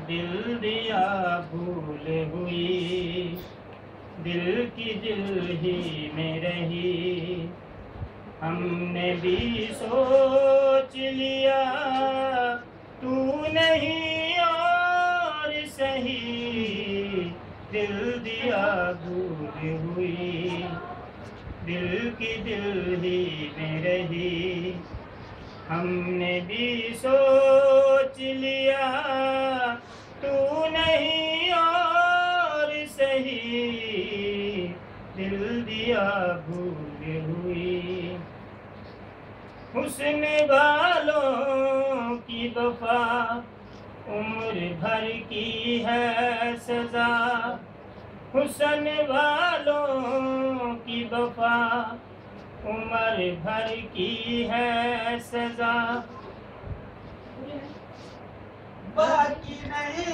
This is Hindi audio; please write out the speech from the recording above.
दिल दिया भूल हुई, दिल की दिल ही में रही। हमने भी सोच लिया तू नहीं और सही, दिल दिया भूल हुई, दिल की दिल ही में रही। हमने भी सोच लिया तू नहीं और सही, दिल दिया भूल हुई। हुस्न वालों की वफा उम्र भर की है सजा, हुस्न वालों की वफा उम्र भर की है सजा। बाकी नहीं